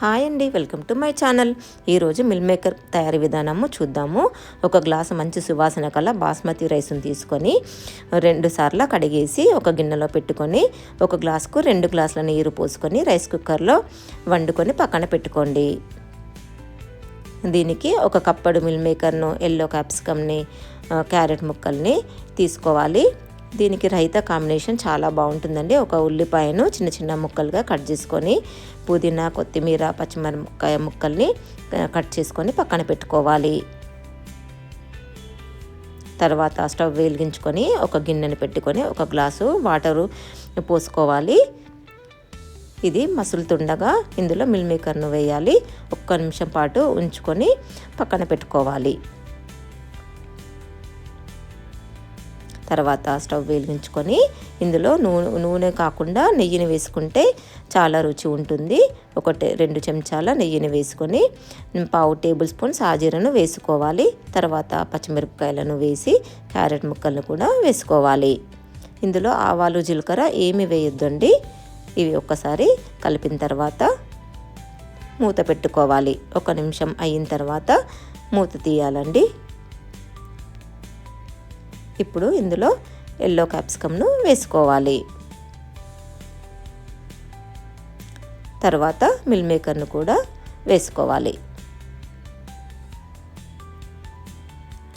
Hi అండి, welcome to my channel. ఈరోజు meal maker తయారీ విధానము చూద్దాము. ఒక గ్లాసు మంచి సువాసన కల బాస్మతి రైస్ని తీసుకొని 2 సార్లు కడిగేసి ఒక గిన్నెలో పెట్టుకొని ఒక గ్లాసుకు 2 గ్లాసుల నీరు పోసుకొని రైస్ కుక్కర్లో వండుకొని పక్కన పెట్టుకోండి. దీనికి ఒక కప్పడు మిల్ మేకర్ను, ఎల్లో క్యాప్సికమ్ని, క్యారెట్ ముక్కల్ని తీసుకోవాలి. దీనికి రైతా కాంబినేషన్ చాలా బాగుంటుందండి. ఒక ఉల్లిపాయను చిన్న చిన్న ముక్కలుగా కట్ చేసుకొని పుదీనా, కొత్తిమీర, పచ్చిమిరపకాయ ముక్కల్ని కట్ చేసుకొని పక్కన పెట్టుకోవాలి. తర్వాత స్టవ్ వెలిగించుకొని ఒక గిన్నెను పెట్టుకొని ఒక గ్లాసు వాటరు పోసుకోవాలి. ఇది మసులుతుండగా ఇందులో మిల్ మేకర్ను వేయాలి. 1 నిమిషం పాటు ఉంచుకొని పక్కన పెట్టుకోవాలి. తర్వాత స్టవ్ వెలిగించుకొని ఇందులో నూనె కాకుండా నెయ్యిని వేసుకుంటే చాలా రుచి ఉంటుంది. 2 చెంచాల నెయ్యిని వేసుకొని 1/2 టేబుల్ స్పూన్ సాజీరను వేసుకోవాలి. తర్వాత పచ్చిమిరపకాయలను వేసి క్యారెట్ ముక్కలను కూడా వేసుకోవాలి. ఇందులో ఆవాలు, జీలకర్ర ఏమి వేయొద్దండి. ఇవి ఒక్కసారి కలిపిన తర్వాత మూత పెట్టుకోవాలి. 1 నిమిషం అయిన తర్వాత మూత తీయాలండి. ఇప్పుడు ఇందులో ఎల్లో క్యాప్సికమ్ను వేసుకోవాలి. తర్వాత మిల్ మేకర్ను కూడా వేసుకోవాలి.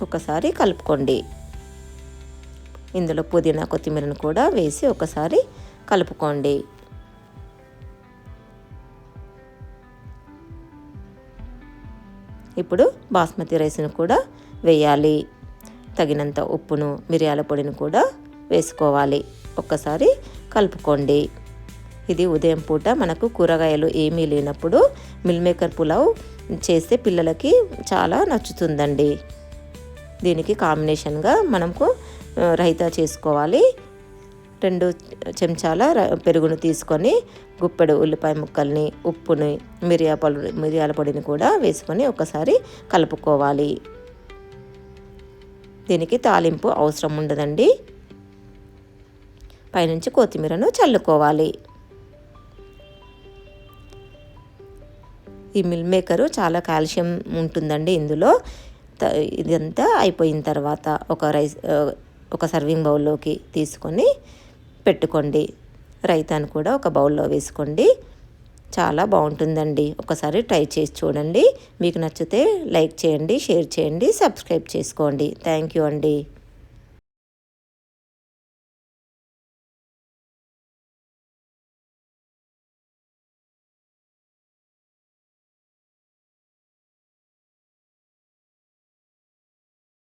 ఒకసారి కలుపుకోండి. ఇందులో పుదీనా, కొత్తిమీరను కూడా వేసి ఒకసారి కలుపుకోండి. ఇప్పుడు బాస్మతి రైస్ను కూడా వేయాలి. తగినంత ఉప్పును, మిరియాల పొడిని కూడా వేసుకోవాలి. ఒక్కసారి కలుపుకోండి. ఇది ఉదయం పూట మనకు కూరగాయలు ఏమీ లేనప్పుడు మిల్ మేకర్ పులావ్ చేస్తే పిల్లలకి చాలా నచ్చుతుందండి. దీనికి కాంబినేషన్గా మనకు రైతా చేసుకోవాలి. 2 చెంచాల పెరుగును తీసుకొని గుప్పెడు ఉల్లిపాయ ముక్కల్ని, ఉప్పుని, మిరియాల పొడిని కూడా వేసుకొని ఒకసారి కలుపుకోవాలి. దీనికి తాలింపు అవసరం ఉండదండి. పైనుంచి కొత్తిమీరను చల్లుకోవాలి. ఈ మిల్ మేకరు చాలా కాల్షియం ఉంటుందండి ఇందులో. ఇదంతా అయిపోయిన తర్వాత ఒక సర్వింగ్ బౌల్లోకి తీసుకొని పెట్టుకోండి. రైతాను కూడా ఒక బౌల్లో వేసుకోండి. చాలా బాగుంటుందండి. ఒకసారి ట్రై చేసి చూడండి. మీకు నచ్చితే లైక్ చేయండి, షేర్ చేయండి, సబ్స్క్రైబ్ చేసుకోండి. థ్యాంక్ యూ అండి.